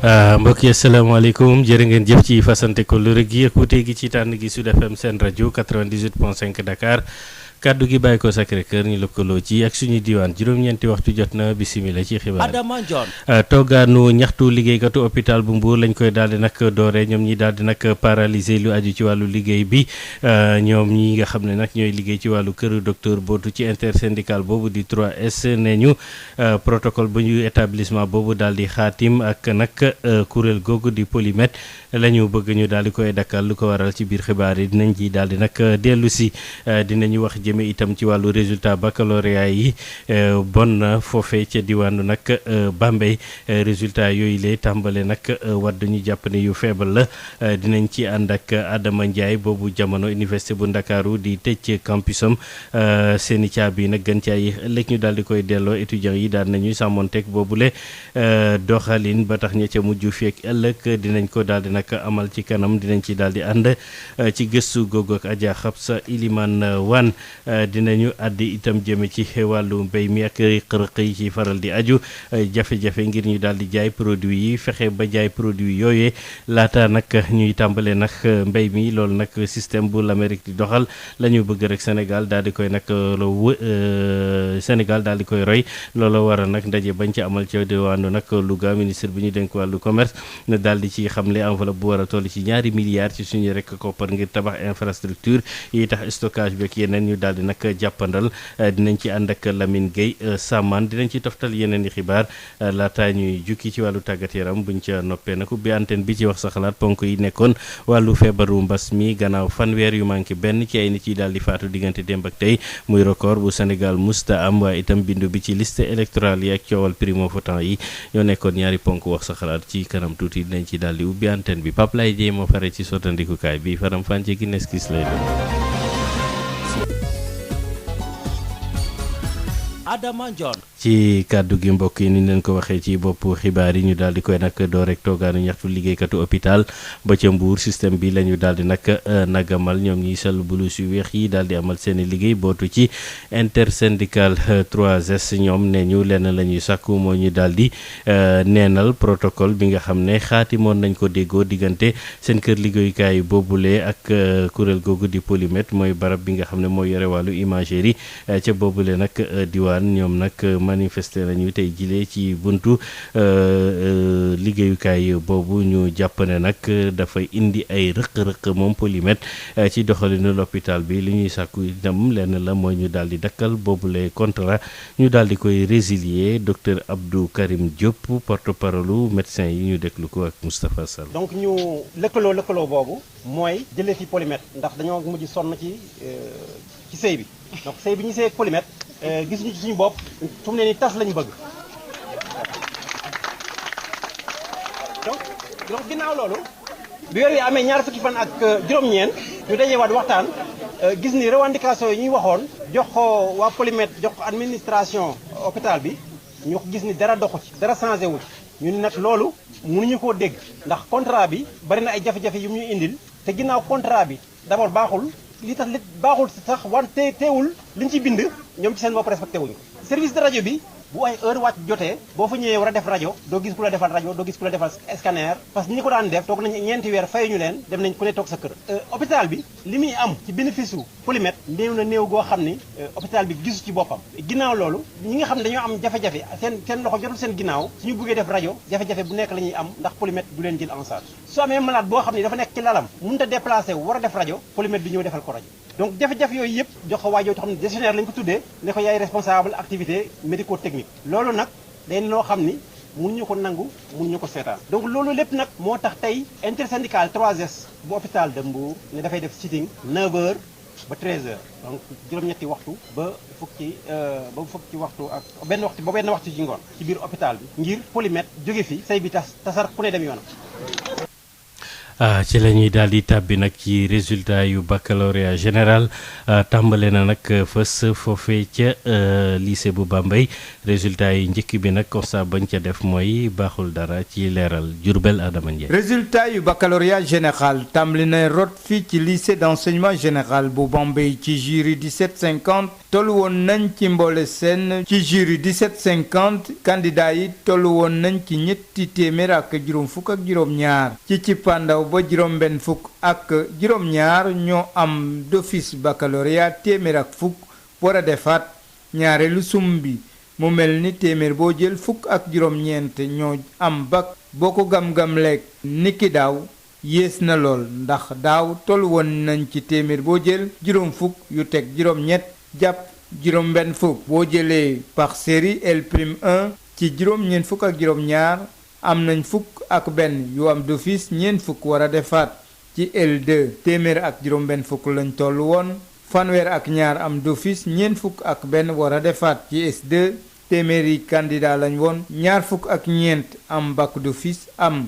mbokk yi asalaamaaleykum jërë ngeen jëf ci fasante ko lu rëgg yi ak wuute gi ci tànn gi Sud FM seen rajo 98.5 Dakar kaddu gi bàyyi ko Sacré-Cœur ñu lëkkaloo ci ak suñu diwaan juróom-ñeenti waxtu jot na bisimila ci xibaar Adama Ndione toggaanu ñaxtu liggéeykatu hôpital bu Mbour lañ koy daal di nag doore ñoom ñi daal di nag paralysé lu aju ci wàllu liggéey bi ñoom ñi nga xam ne nag ñooy liggéey ci wàllu kër docteur bootu ci intersyndical boobu di 3S ne ñu protocole bu ñu établissement boobu daal di xaatim ak nag kuréel googu di Polymed la ñu bëgg ñu daal di koy dakkal lu ko waral ci biir xibaar yi dinañ ci daal di nag dellu si dinañu wax jëme itam ci wàllu résultat baccalauréat yi bon na foofee ca diwaanu nag Bambey résultat yooyu lay tàmbale nag wadd ñu jàpp ne yu faible la dinañ ci ànd ak Adama Ndiaye boobu jamono université bu Ndakaaru di tëj campusam seeni caabi nag gën caa yi ëllëg ñu daal di koy delloo étudiants yi daal nañuy sàmmonteeg boobule doxalin ba tax ña ca mujj feek ëllëg dinañ ko daal di nag amal ci kanam dinañ ci daal di ànd ci gëstu googu ak Adja Xabsa Iliman Wan dinañu àddi itam jëme ci wàllu mbéy mi ak rëq-rëq yi ci faral di aju jafe-jafe ngir ñu daal di jaay produit yi fexe ba jaay produit yooyee laata nag ñuy tàmbale nag mbéy mi loolu nag système bu l'Amérique di doxal la ñu bëgg rek Sénégal daal di koy nag Sénégal daal di koy roy loolu waral nag ndaje bañ ci amal ca diwaanu nag Louga ministre bi ñu dénk wàllu commerce daal di ci xamle enveloppe bu war a toll ci ñaari milliards ci suñu rek koppar ngir tabax infrastructure yi tax stockage beeg yeneen ñu daal di nag jàppandal dinañ ci ànd ak Lamine Gueye Saman dinañ ci toftal yeneen i xibaar laata ñuy jukki ci wàllu tàggat yaram buñ ca noppee nag ubbi antenne bi ci wax sa xalaat ponk yi nekkoon wàllu feebaru mbas mi gannaaw fanweer yu manqué benn ci ay nit yi daal di faatu diggante démb ak tey muy record bu Sénégal musta am waaye itam bindu bi ci liste électorale yi ak coowal primo votant yi ñoo nekkoon ñaari ponk wax sa xalaat ci kanam tuuti dinañ ci daal di ubbi antenne bi Pape Lay Dieye moo fare ci sottandikukaay bi faram fànce gi neskis lay doon. Adama Ndione ci kàddu gi mbokk yi ni ñu leen ko waxee ci bopp xibaar yi ñu daal di koy nag door rek toogaanu ñaxtu liggéeykatu hôpital ba ca Mbour système bi la ñu daal di nag nagamal ñoom ñiy sol bulus yu weex yi daal di amal seen i liggéey bootu ci intersyndical 3S ñoom ne ñu lenn la ñuy sàkku moo ñu daal di neenal protocole bi nga xam ne xaatimoon nañ ko déggoo diggante seen kër liggéeyukaay boobule ak kuréel googu di Polymed mooy barab bi nga xam ne mooy yore wàllu imagerie ca boobule nag diwaan ñoom nag manifester nañu tey jilee ci buntu liggéeyukaay boobu ñu jàpp ne nag dafay indi ay rëq-rëq moom Polymed ci doxalinu l'hôpital bi li ñuy sàkku itam lenn la mooy ñu daal di dakkal boobule contrat ñu daal di koy résilier docteur Abdou Karim Diop porte-parole médecin yi ñu déglu ko ak Moustapha Sall. donc ñu lëkkaloo boobu mooy jëlee fi Polymed ndax dañoo mujj sonn ci sëy bi donc sëy bi ñu sëy ak Polymed gisuñu ci suñu bopp fu mu ne nii tas lañu bëgg donc ginnaaw loolu bi weer yi amee ñaar fukki fan ak juróom-ñeent ñu dajewaat waxtaan gis ni revendication yi ñuy waxoon jox ko waa Polymed jox ko administration hôpital bi ñu gis ni dara doxu ci dara changé wu ci ñu ni nag loolu mënuñu koo dégg ndax contrat bi bari na ay jafe-jafe yu ñuy indil te ginnaaw contrat bi d'abord baaxul li tax li baaxul sax wante teewul liñ ci bind ñoom ci seen bopp respecté wuñu service de rajo bi bu ay heure wàcc jotee boo fa ñëwee war a def rajo doo gis ku la defal rajo doo gis ku la defal scanner parce que ñi ko daan def toog nañu ñeenti weer fayuñu leen dem nañ ku ne toog sa kër hôpital bi li muy am ci bénéfice u Polymed néew na néew goo xam ni hôpital bi gisu ci boppam ginnaaw loolu ñi nga xam ne dañoo am jafe-jafe seen loxo jotul seen ginnaaw suñu buggee def rajo jafe-jafe bu nekk la ñuy am ndax Polymed du leen jël en charge su amee malade boo xam ne dafa nekk ci lalam mënut a déplacé war a def rajo Polymed bi ñëw defal ko rajo donc jafe-jafe yooyu yëpp jox ko waajoo xam ne gestionnaire lañu ko tuddee ne ko yaay responsable activité médico-technique loolu nag day loo xam ni mënuñu ko nangu mënuñu ko seetaan donc loolu lépp nag moo tax tey intersyndical 3S bu hôpital de Mbour ne dafay def sitting 9h ba 13h donc juróom-ñetti waxtu ba fukki waxtu ak benn waxtu ci ngoon ci biir hôpital bi ngir Polymed jóge fi say bi tasar ku ne dem yoonam. ci la ñuy daal di tàbbi nag ci résultat yu baccalauréat général tàmbale na nag fës foofee ca lycée bu Bambey résultat yi njëkk bi nag constat bañ ca def mooy baaxul dara ci leeral Diourbel Adama Ndiaye. résultat yu baccalauréat général tàmbali na rot fii ci lycée d'enseignement général bu Bambey ci jury 1750 tollu woon nañ ci mboole seen ci jury 1750 candidat yi tollu woon nañ ci ñetti téeméer ak juróom fukk ak juróom-ñaar ci cippaandaw ba juróom-benn fukk ak juróom-ñaar ñoo am d'office baccalauréat téeméer ak fukk war a defaat ñaareelu sum bi mu mel ni téeméer boo jël fukk ak juróom-ñeent ñoo am bac boo ko gam-gamleeg niki daaw yées na lool ndax daaw tollu woon nañ ci téeméer boo jël juróom fukk yu teg juróom-ñett jàpp juróom-benn fukk boo jëlee par série L'1 ci juróom-ñeent fukk ak juróom-ñaar am nañ fukk ak benn yu am d'office ñeent fukk war a defaat ci L2 téeméer ak juróom-benn fukk lañ toll woon fanweer ak ñaar am d'office ñeent fukk ak benn war a defaat ci S2 téeméeri candidat lañ woon ñaar fukk ak ñeent am bac d'office am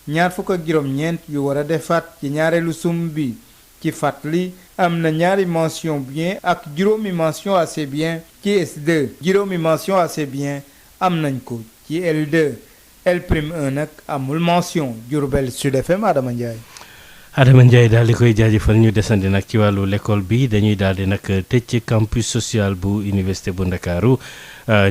ñaar fukk ak juróom-ñeent yu war a defaat ci ñaareelu sum bi ci fàttali am na ñaari mention bien ak juróomi mention assez bien ci S2 juróomi mention assez bien am nañ ko ci L2 L'1 nag amul mention Diourbel Sud FM Adama Ndiaye. Adama Ndiaye daal di koy jaajëfal ñu desandi nag ci wàllu l'école bi dañuy daal di nag tëj campus social bu université bu Ndakaaru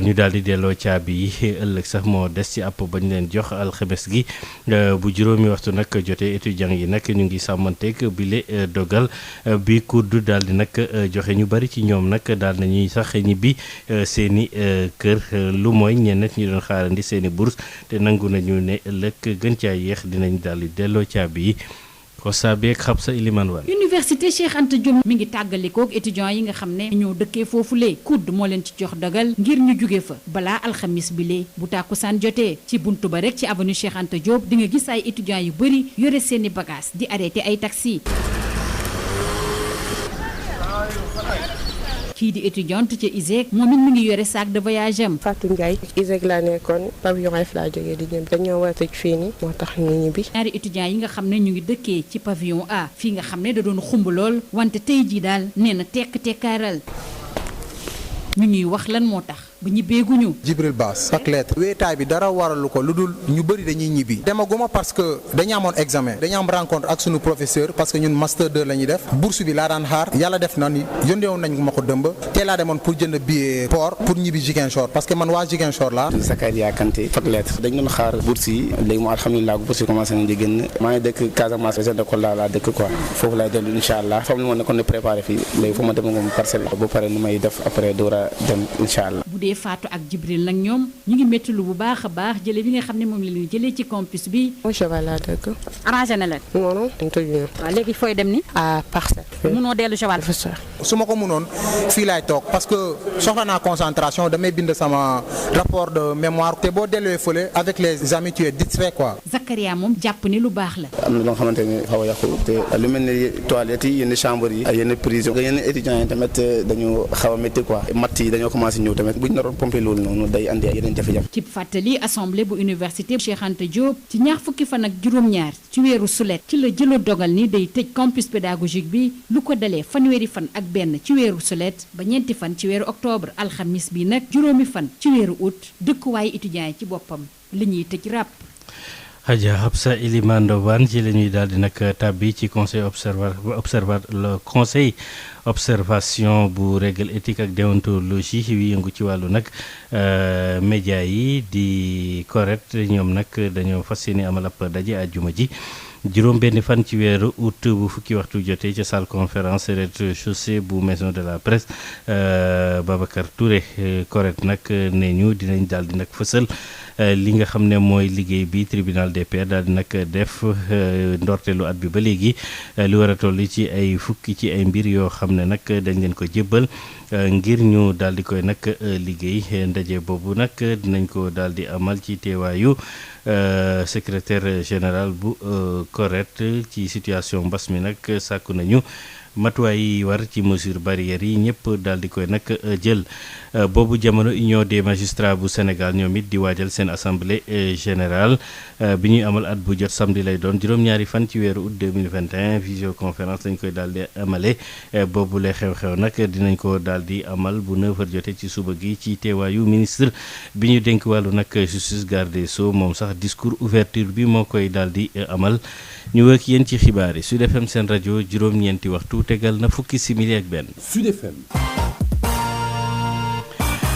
ñu daal di delloo caabi yi ëllëg sax moo des ci àpp bañ leen jox alxames gi bu juróomi waxtu nag jotee étudiants yi nag ñu ngi sàmmanteeg bile dogal bi kudd daal di nag joxe ñu bari ci ñoom nag daal nañuy sax ñibbi seeni kër lu mooy ñenn ñi doon xaarandi seeni bourse te nangu nañu ne ëllëg gën caa yéex dinañ daal di delloo caabi yi. Kosa beeg Xabsa Iliman Wan. Université Cheikh Anta Diop mi ngi tàggalikook étudiants yi nga xam ne ñoo dëkkee foofulee kudd moo leen ci jox dogal ngir ñu jóge fa balaa alxamis bi lee bu tàkkusaan jotee ci buntu ba rek ci avenue Cheikh Anta Diop di nga gis ay étudiants yu bëri yore seeni bagages di arrêté ay taxi. kii di étudiante ca ISEG moom it mi ngi yore sac de voyage am. Fatou Ndiaye ISEG laa nekkoon pavillon F laa jógee di ñëw dañoo war a tëj fii nii moo tax ñu ñibbi. ñaari étudiants yi nga xam ne ñu ngi dëkkee ci pavillon A fii nga xam ne da doon xumb lool wante tey jii daal nee na tekkaaral ñu ñuy wax lan moo tax ba ñibbeeguñu. Jibril Bass ak lettre weetaay bi dara waralu ko lu dul ñu bëri dañuy ñibbi demaguma parce que dañu amoon examen dañu am rencontre ak sunu professeur parce que ñun master 2 la ñuy def bourse bi laa daan xaar yàlla def na ni yónnee woon nañ ma ko dëmb teel laa demoon pour jënd billet port pour ñibbi Ziguinchor parce que man waa Ziguinchor laa. Zakaria Kanté ak lettre dañ doon xaar bourse yi léegi mu alhamdulilah bourse yi commencé nañ di génn maa ngi dëkk Casamance région de Kolda laa dëkk quoi foofu laay dellu incha allah foofu la ma nekkoon ne préparé fii léegi fu ma dem moom parcelle ba pare nu may def après door a dem incha allah. bu dee Fatou ak Jibril nag ñoom ñu ngi métti lu bu baax a baax jële bi nga xam ne moom la ñu jëlee ci campus bi. Cheval laa dëkk. arrangé na leen. non non dañu tëjuñu. waaw léegi fooy dem ni à parcelle. munoo dellu Cheval. su ma ko mënoon fii laay toog parce que soxla naa concentration damay bind sama rapport de mémoire te boo delluwee fële avec les amis tu es distrait quoi. Zakaria moom jàpp ni lu baax la. am na loo xamante ne xaw a yàqu te lu mel ne toilettes yi yenn chambre yi ak yenn prison yenn étudiants yi tamit dañu xaw a métti quoi matt yi dañoo commencé ñëw tamit buñ naroon pomper loolu noonu day andi ay yeneen jafe-jafe. ci fàttali assemblée bu université Cheikh Anta Diop ci ñaar fukki fan ak juróom-ñaar ci weeru sulet ci la jëloo dogal ni day tëj campus pédagogique bi lu ko dalee fanweeri fan ak benn ci weeru sulet ba ñeenti fan ci weeru octobre alxamis bi nag juróomi fan ci weeru août dëkkuwaayu étudiants yi ci boppam li ñuy tëj ràpp. Adja Habsa Ilimando Wane ci la ñuy daal di nag tàbbi ci conseil observation bu règle éthique ak déontologie wi yëngu ci wàllu nag média yi di correct ñoom nag dañoo fas yéene amal ab daje àjjuma ji juróom benn fan ci weeru août bu fukki waxtu jotee ca salle conférence rez-de-chaussée bu maison de la presse Babacar Touré correct nag ne ñu dinañ daal di nag fësal li nga xam ne mooy liggéey bi tribunal des pairs daal di nag def ndorteelu at bi ba léegi lu war a toll ci ay fukki ci ay mbir yoo xam ne nag dañ leen ko jébbal ngir ñu daal di koy nag liggéey ndaje boobu nag dinañ ko daal di amal ci teewaayu secrétaire général bu CORED ci situation mbas mi nag sàkku nañu matuwaay yi war ci mesure barrières yi ñëpp daal di koy nag jël boobu jamono union des magistrats bu Sénégal ñoom it di waajal seen assemblée générale bi ñuy amal at bu jot samedi lay doon juróom-ñaari fan ci weeru août 2021 visioconférence lañ koy daal di amale boobu lay xew-xew nag dinañ ko daal di amal bu 9h jotee ci suba gi ci teewaayu ministre bi ñu dénk wàllu nag justice garde des sceaux moom sax discours ouverture bi moo koy daal di amal ñu wëkk yéen ci xibaar yi Sud FM seen rajo juróom-ñeenti waxtu tegal na fukki simili ak benn. Sud FM.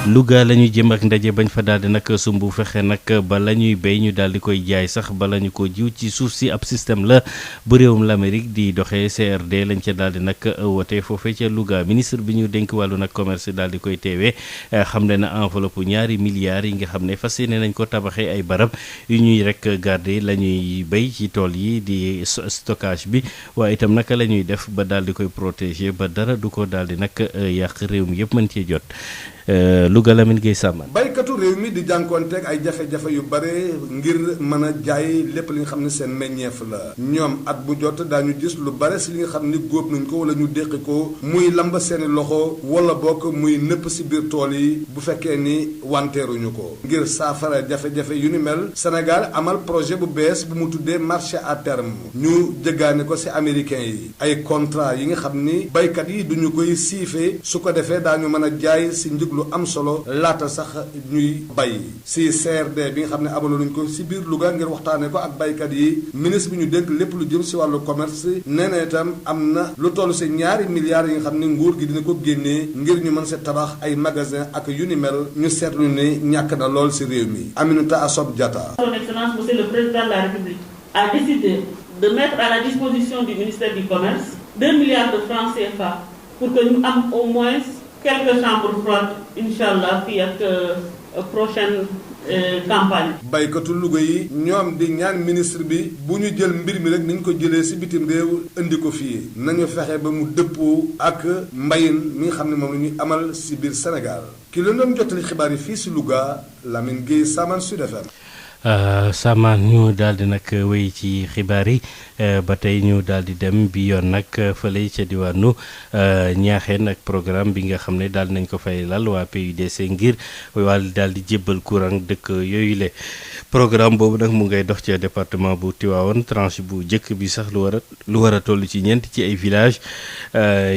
Louga la ñuy jëm ak ndaje bañ fa daal di nag sumbu fexe nag ba la ñuy béy ñu daal di koy jaay sax bala ñu ko jiw ci suuf si ab système la bu réewum l'Amérique di doxee CRD lañ ca daal di nag wote foofee ca Louga ministre bi ñu dénk wàllu nag commerce daal di koy teewee xam ne na enveloppe ñaari milliards yi nga xam ne fas yéene nañ ko tabaxee ay barab yu ñuy rek garder la ñuy béy ci tool yi di stockage bi waaye itam naka la ñuy def ba daal di koy protéger ba dara du ko daal di nag yàq réew mi yëpp mën cee jot. Louga Lamine Gueye Sàmman baykatu réew mi di jànkoonteeg ay jafe-jafe yu bare ngir mën a jaay lépp li nga xam ne seen meññeef la ñoom at bu jot daañu gis lu bare si li nga xam ni góob nañ ko wala ñu déqi ko muy lamba seeni loxo wala bokk muy nëpp si biir tool yi bu fekkee ni wanteeruñu ko ngir saafara jafe-jafe yu ni mel Sénégal amal projet bu bees bu mu tuddee marché à terme ñu jëggaane ko si américain yi ay contrat yi nga xam ni baykat yi duñu koy siifee su ko defee daañu mën a jaay si njëg lu am solo laata sax ñuy bay si CRD bi nga xam ne amaloon nañu ko si biir Louga ngir waxtaanee ko ak baykat yi ministre bi ñu dénk lépp lu jëm si wàllu commerce nee na itam am na lu toll si ñaari milliards yi nga xam ne nguur gi dina ko génnee ngir ñu mën si tabax ay magasin ak yu ni mel ñu seetlu ne ñàkk na lool si réew mi. Aminata Assome Diatta. Son Excellence Monsieur le Président de la République a décidé de mettre à la disposition du ministère du Commerce 2 milliards de francs CFA pour que ñu am au moins quelques chambres froides inch'Allah fii ak prochaine campagne. baykatu Louga yi ñoom di ñaan ministre bi bu ñu jël mbir mi rek ni ñu ko jëlee si bitim réew indi ko fii nañu fexe ba mu dëppoo ak mbayin mi nga xam ne moom la ñuy amal si biir Sénégal ki la doon jottali xibaar yi fii si Louga Lamine Gueye Saman Sud FM. Samaan ñu daal di nag wéy ci xibaar yi ba tey ñu daal di dem bi yoon nag fële ca diwaanu Ñaaxeen ak programme bi nga xam ne daal nañ ko fay lal waa PUDC ngir wàll daal di jébbal courant dëkk yooyu le programme boobu nag mu ngay dox ci département bu Tivaouane tranche bu njëkk bi sax lu war a toll ci ñeent ci ay village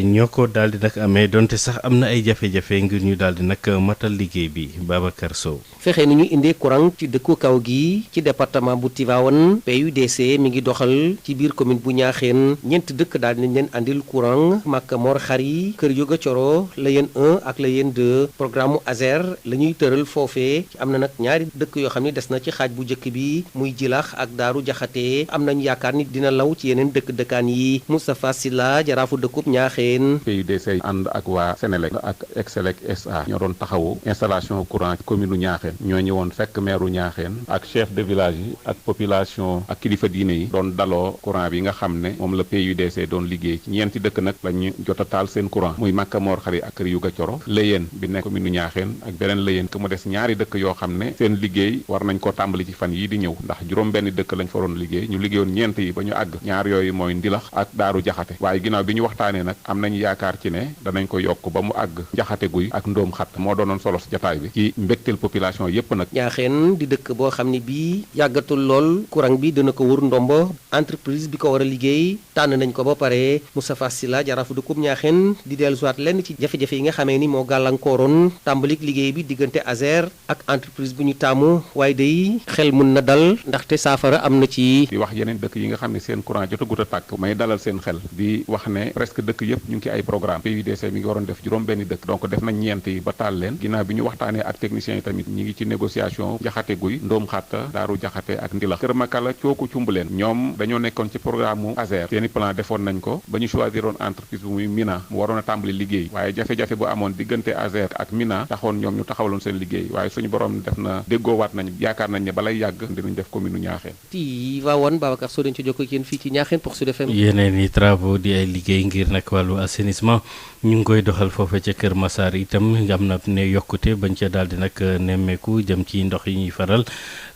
ñoo ko daal di nag amee donte sax am na ay jafe-jafe ngir ñu daal di nag matal liggéey bi Babacar Sow. fexe ni ñu indee courant ci dëkku kaw gi ci département bu Tivaouane PUDC mi ngi doxal ci biir commune bu Ñaaxeen ñeent dëkk daal nañ leen andil courant Maka Mor Xari Kër Yoga Coro Layeen 1 ak Layeen 2 programme mu ASER la ñuy tëral foofee am na nag ñaari dëkk yoo xam ne des na ci xaaj bu njëkk bi muy Jilax ak Daaru Jaxate am nañ yaakaar ni dina law ci yeneen dëkkaan yi Moustapha Silla jaraafu dëkkub Ñaaxeen. PUDC ànd ak waa Sénélec ak Excelec SA ñoo doon taxawu installation courant commune u Ñaaxeen ñoo ñëwoon fekk maire Ñaaxeen ak chef de village yi ak population ak kilifa diine yi doon daloo courant bi nga xam ne moom la PUDC doon liggéey ci ñeenti dëkk nag la ñu jot a taal seen courant muy Maka Mor Xari ak Kër Yuga Coro Layeen bi nekk commune Ñaaxeen ak beneen Layeen que mu des ñaari dëkk yoo xam ne seen liggéey war nañ ko tàmbali ci fan yii di ñëw ndax juróom benn dëkk lañ fa doon liggéey ñu liggéeyoon ñeent yi ba ñu àgg ñaar yooyu mooy Ndilax ak Daaru Jaxate waaye ginnaaw bi ñu waxtaanee nag am nañ yaakaar ci ne danañ ko yokk ba mu àgg Jaxate Guy ak Ndóom Xat moo doonoon solo si jataay bi ci mbégteel population yépp nag. Ñaaxeen di dëkk boo xam ne bii yàggatul lool courant bi dina ko wër ndombo entreprise bi ko war a liggéey tànn nañ ko ba pare Moustapha Silla jaraafu dëkkub Ñaaxeen di dellusiwaat lenn ci jafe-jafe yi nga xamee ni moo gàllankooroon tàmbalik liggéey bi diggante ASER ak entreprise bu ñu taamu waaye day xel mun na dal ndaxte saafara am na ci. di wax yeneen dëkk yi nga xam ne seen courant jotagut a tàkk may dalal seen xel di wax ne presque dëkk yëpp ñu ngi ci ay programme PUDC mi ngi waroon def juróom benn dëkk donc def nañ ñeent yi ba taal leen ginnaaw bi ñu waxtaanee ak techniciens yi tamit ñi ngi ci négociation Jaxate Guy Ndóom Xatta Daaru Jaxate ak Ndilax Kër Makala cooku cumbuleen ñoom dañoo nekkoon ci programme mu ASER seeni plan defoon nañ ko ba ñu choisiroon entreprise bu muy Mina mu waroon a tàmbali liggéey waaye jafe-jafe bu amoon diggante ASER ak Mina taxoon ñoom ñu taxawaloon seen liggéey waaye suñu borom def na déggoowaat nañ yaakaar nañ ne balay yàgg dinañ def commune u Ñaaxeen. Tivaouane Babacar Sow dañ ci jokkoo ak yéen fii ci Ñaaxeen pour Sud FM. yeneen i travaux di ay liggéey ngir nag wàllu assainissement ñu ngi koy doxal foofe ca Kër Massar itam am na ne yokkute bañ ca daal di nag nemmeeku jëm ci ndox yi ñuy faral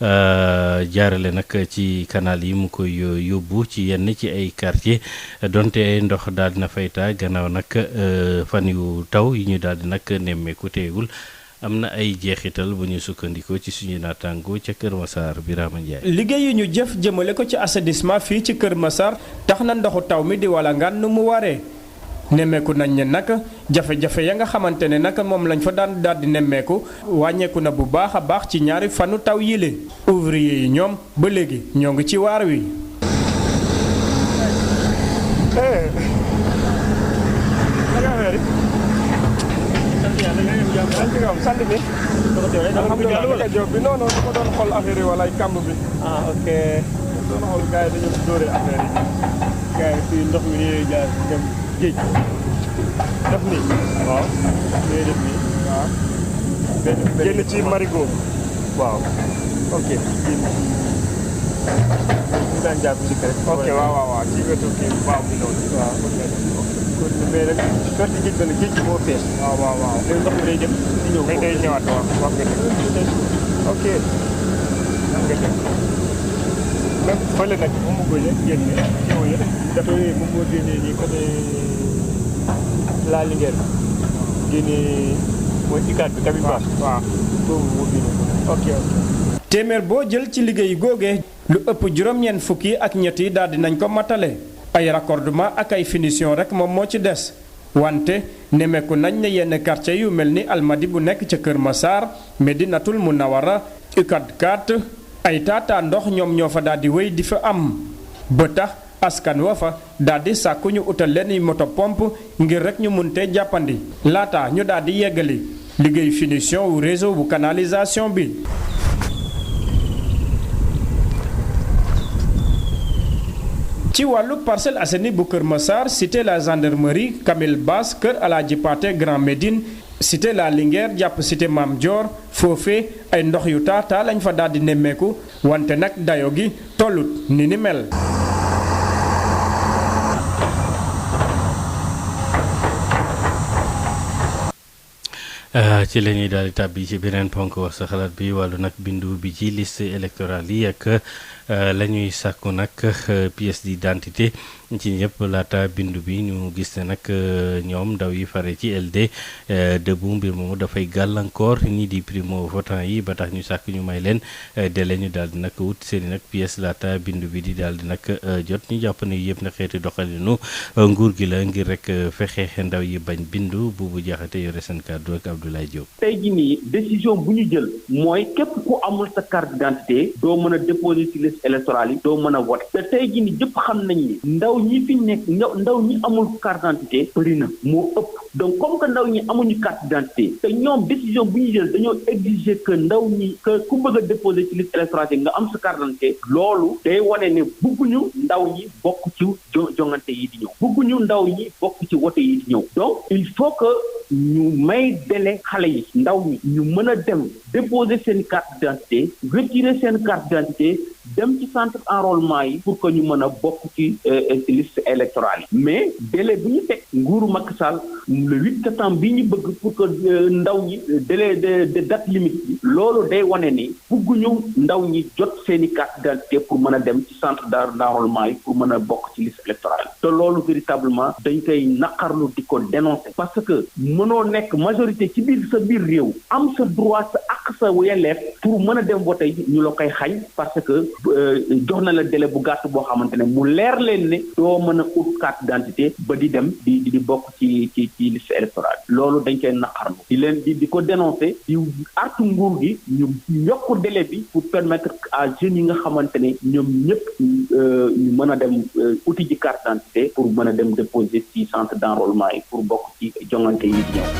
jaarale nag ci canal yi mu koy yóbbu ci yenn ci ay quartier donte ndox daal dina fay taa gannaaw nag fan yu taw yi ñu daal di nag nemmeeku teewul am na ay jeexital bu ñu sukkandikoo ci suñu naataango ca Kër Massar Birama Ndiaye. liggéey yu ñu jëf jëmale ko ci assainissement fii ci Kër Massar tax na ndoxu taw mi di walangaan nu mu waree nemmeeku nañ ne nag jafe-jafe ya nga xamante ne nag moom lañ fa daan daal di nemmeeku wàññeeku na bu baax a baax ci ñaari fanu taw yile ouvrier yi ñoom ba léegi ñoo ngi ci waar wi. sant bi alhamdulilah job bi non dama doon xool affaire yi wala kàmb bi ok doon xool gars yi dañoo dóore affaire yi gars yi fii ndox mi nii jaar dem géej def nii waaw day def nii waaw génn ci marigot waaw ok daan jaar bu njëkk rek ok waaw ci wetu kii waaw bi noonu waaw mais nag sorti géej ba nag géej gi moo fees waaw léegi ndox mi day dem di ñëw day ñëwaat waaw wax nga dëgg ok wax nga dëgg même fële nag moom mu bëgg génne ñëw yi dafa moom moo génnee nii côté la Linguère génnee mooy ikaat bi kabi baax waaw boobu moo génne ok téeméer boo jël ci liggéey googee lu ëpp juróom-ñeent fukki ak ñett yi daal di nañ ko matale ay raccordement ak ay finition rek moom moo ci des wante nemeeku nañ ne yenn quartier yu mel ni Almadi bu nekk ca Kër Massar Medinatul Munawara UCAD 4 ay taataa ndox ñoom ñoo fa daal di wéy di fa am ba tax askan wa fa daal di sàkku ñu utal leen moto pompe ngir rek ñu munte jàppandi laata ñu daal di yeggali liggéey finition wu réseau bu canalisation bi. ci wàllu Parcelles Assainies bu Kër Massar cité la gendarmerie Camille Basse kër Alaaji Paté Grand Médine cité la Linguère jàpp cité Mame Dior foofee ay ndox yu taataa lañ fa daal di nemmeeku wante nag dayo gi tollut ni mel. ci la ñuy daal di tàbbi ci beneen ponk wax sa xalaat bi wàllu nag bindu bi ci liste électorale yi ak la ñuy sàkku nag pièce d'identité ci ñëpp laata bindu bi ñu gis ne nag ñoom ndaw yi fare ci LD Debout mbir moomu dafay gàllankoor ñii di primo votant yi ba tax ñu sàkk ñu may leen délai ñu daal di nag wut seen i nag pièce laata bindu bi di daal di nag jot ñu jàpp ne yëpp na xeeti doxalinu nguur gi la ngir rek fexe ndaw yi bañ bindu bu jaxate yore seen kàddu ak Abdoulaye Diop. tey jii nii décision bu ñu jël mooy képp ku amul sa carte d'identité doo mën a déposer ci liste électorale yi doo mën a voter te tey jii nii ñëpp xam nañ ni ndaw ñi fi nekk ndaw ñi amul carte d'identité bëri na moo ëpp donc comme que ndaw ñi amuñu carte d'identité te ñoom décision bu ñu jël dañoo exiger que ndaw ñi que ku bëgg a déposer ci liste électorale nga am sa carte d'identité loolu day wane ne bëgguñu ndaw ñi bokk ci jongante yi di ñëw bëgguñu ndaw ñi bokk ci wote yi di ñëw donc il faut que ñu may délai xale yi ndaw ñi ñu mën a dem déposer seen carte d'identité retirer seen carte d'identité dem ci centre enrôlement yi pour que ñu mën a bokk ci liste électorale yi mais délai bu ñu teg nguuru Macky Sall le 8 septembre bi ñu bëgg pour que ndaw ñi délai de date limite bi loolu day wane ni bugguñu ndaw ñi jot seen i carte d'identité pour mën a dem ci centre d'enrôlement yi pour mën a bokk ci liste électorale te loolu véritablement dañ koy naqarlu di ko dénoncer parce que mënoo nekk majorité ci biir sa biir réew am sa droit sa ak sa yelleef pour mën a dem voter ñu la koy xañ parce que jox na la délai bu gàtt boo xamante ne mu leer leen ne doo mën a ut carte d'identité ba di dem di bokk ci liste électorale loolu dañ koy naqarlu di leen di ko dénoncer di artu nguur gi ñu yokk délai bi pour permettre à jeunes yi nga xamante ne ñoom ñëpp ñu mën a dem uti ji carte d'identité pour mën a dem déposer ci centre d'enrôlement yi pour bokk ci jongante yi di ñëw.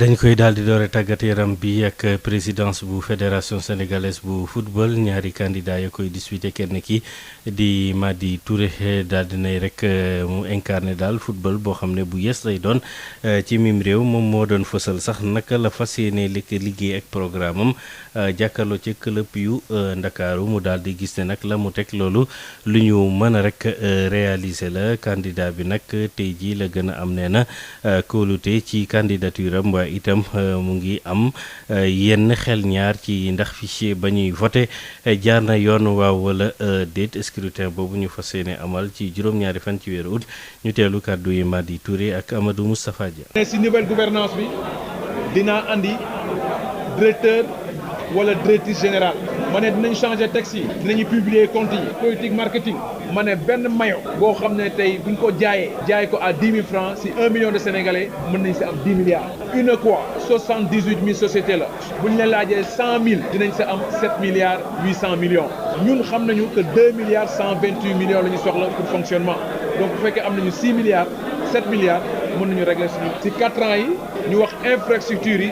dañ koy daal di doore tàggat yaram bi ak présidence bu fédération sénégalaise bu football ñaari candidat ya koy disputé kenn ki di Madi Touré daal di nay rek mu incarné daal football boo xam ne bu yees lay doon ci mim réew moom moo doon fësal sax naka la fas yéene liggéey ak programme am jàkkaarloo ci club yu Ndakaaru mu daal di gis ne nag la mu teg loolu lu ñu mën a rek réaliser la candidat bi nag tey jii la gën a am nee na kóolute ci candidature candidature am waaye itam mu ngi am yenn xel ñaar ci ndax fichier ba ñuy voté jaar na yoon waaw wala déet. scrutin boobu ñu fas yéene amal ci juróom-ñaari fan ci weeru août ñu teelu kàddu yi Madi Touré ak Amadou Moustapha Dia. si nouvelle gouvernance bi dinaa andi directeur wala directrice générale ma ne dinañ changer texte yi dinañu publier compte yi politique marketing ma ne benn mayo boo xam ne tey buñ ko jaay ko à 10 000 francs si 1 million de sénégalais mën nañ si am 10 milliards une quoi 78 000 sociétés la buñ la laajee 100 000 dinañ sa am 7 milliards 800 millions ñun xam nañu que 2 milliards 128 millions la ñu soxla pour fonctionnement donc bu fekkee am nañu 6 milliards 7 milliards mën nañu régler suñu si 4 ans yi ñu wax infrastructure yi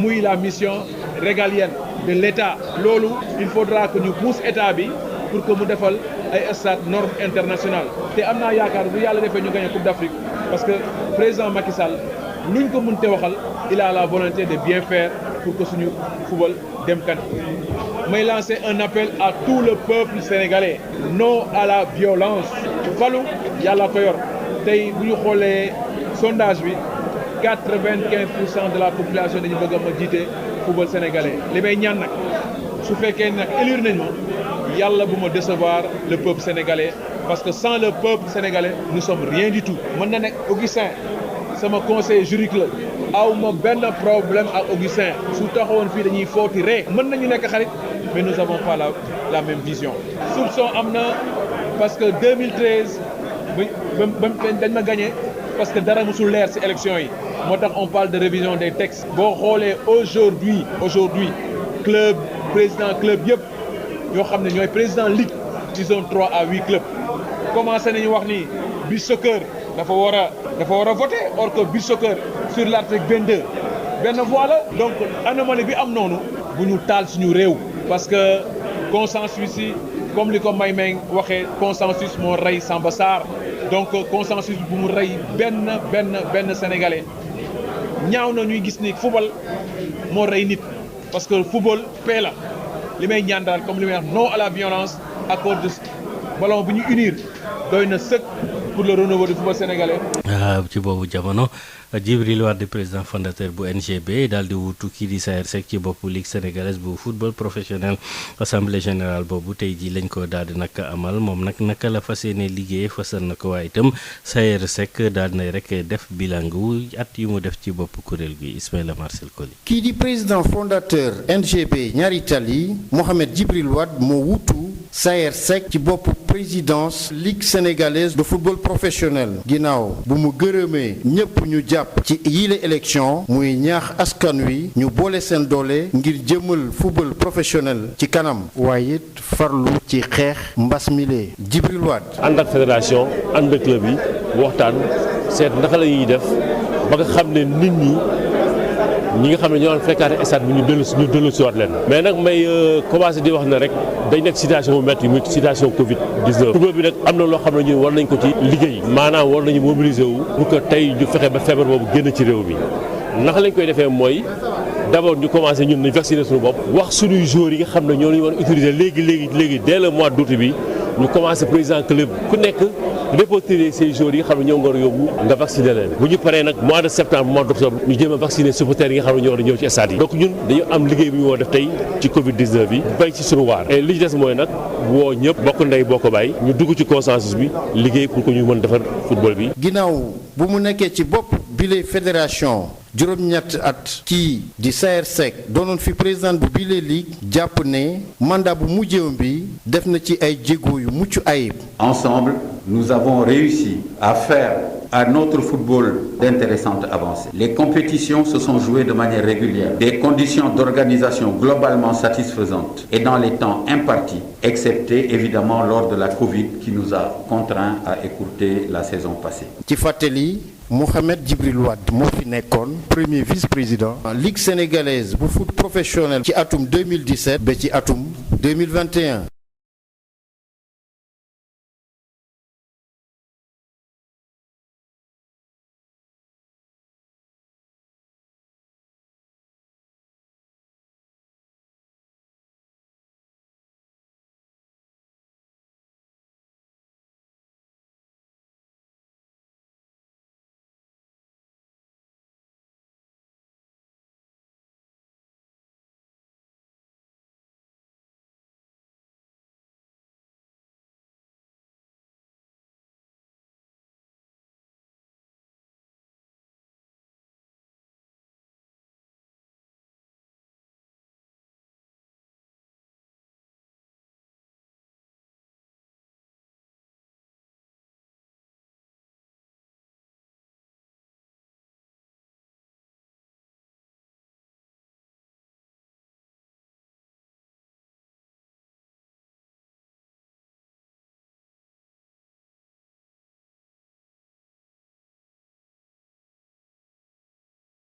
muy la mission régalienne de l'État loolu il faudra que ñu pousse état bi pour que mu defal ay stade norme internationale te am naa yaakaar bu yàlla defee ñu gagné Coupe d'Afrique parce que président Macky Sall luñ ko mënte waxal il a la volonté de bien faire pour que suñu football dem kan may lancer un appel à tout le peuple sénégalais non à la violence falu yàlla ko yor tey bu ñu xoolee sondage bi 95% de la population dañu bëgg a ma jiite football sénégalais li may ñaan nag su fekkee nag élire nañ ma yàlla bu ma décevoir le peuple sénégalais parce que sans le peuple sénégalais nous sommes rien du tout mën na nekk Augustin sama conseil juridique la aw ma benn problème ak Augustin su taxawoon fii dañuy footi ree mën nañu nekk xarit mais nous avons pas la même vision soupçon am na parce que 2013 dañ ma gagné parce que dara musul leer ci élection yi moo tax on parle de révision des textes boo xoolee aujourd'hui club président club yëpp yoo xam ne ñooy président ligue ci zone 3 à 8 clubs commencé nañu wax ni beach soccer dafa war a voter or que beach soccer sur l'article 22 benn voix la donc anomalie bi am noonu bu ñu taal suñu réew parce que consensus yi comme li ko may waxee consensus moo rey Samba Sarr donc consensus bu mu rey benn sénégalais ñaaw na ñuy gis ni football moo rey nit parce que football paix la li may ñaan daal comme li may wax non à la violence accord de ballon bu ñu unir doy na sëkk pour le renouveau du football sénégalais. ci boobu jamono Djibril Wade président fondateur bu NGB daal di wutu kii di Saër Seck ci boppu ligue sénégalaise bu football professionnel assemblée générale boobu tey jii lañ ko daal di nag amal moom nag naka la fas yéene liggéey fasal na ko waaye itam Saër Seck daal na rek def bilan gu at yu mu def ci bopp kuréel gi Ismaïla Marcel Koli. kii di président fondateur NGB ñaari tali Mohamed Djibril Wade moo wutu Saër Seck ci bopp présidence ligue sénégalaise de football professionnel ginnaaw bu mu gërëmee ñëpp ñu jàpp ci yile élection muy ñaax askan wi ñu boole seen doole ngir jëmal football professionnel ci kanam waaye it farlu ci xeex mbas mile Djibril Wade ànd ak fédération ànd ak club yi waxtaan seet naka la ñuy def ba nga xam ne nit ñi nga xam ne ñoo doon fréquenté stade bi ñu dellu si waat leen mais nag may commencé di wax ne rek dañ nekk situation bu métti muy situation Covid 19. football bi nag am na loo xam ne ñun war nañ ko ci liggéey maanaam war nañu mobiliser wu pour que tey ñu fexe ba feebar boobu génn ci réew mi naka lañ koy defee mooy d'abord ñu commencé ñun nañ vacciner suñu bopp wax suñuy joueurs yi nga xam ne ñoo lañu war a utiliser léegi dès le mois d'août bi ñu commencé président club ku nekk répertorier ces jours yi nga xam ne ñoo nga war a yóbbu nga vacciner leen bu ñu paree nag mois de septembre mois d'octobre ñu jéem a vacciner supporters yi nga xam ne ñoo war a ñëw ci stade yi donc ñun dañu am liggéey bu ñu war a def tey ci Covid 19 bi bay ci suñu waar et li ci des mooy nag woo ñëpp bokk ndey bokk bàyyi ñu dugg ci consensus bi liggéey pour que ñu mën defar football bi. ginnaaw bu mu nekkee ci bopp bile fédération juróom-ñett at kii di Saër Seck doonoon fi président bu bile ligue jàpp ne mandat bu mujjewam bi def na ci ay jéego yu mucc ayib. Ensemble, nous avons réussi à faire à notre football d'intéressantes avancées. Les compétitions se sont jouées de manière régulière, des conditions d'organisation globalement satisfaisantes et dans les temps impartis, excepté évidemment lors de la Covid qui nous a contraints à écourter la saison passée. ci fàttali Mohamed Djibril Wade moo fi nekkoon premier vice-président ligue sénégalaise bu foot professionnel ci atum 2017 ba ci atum 2021.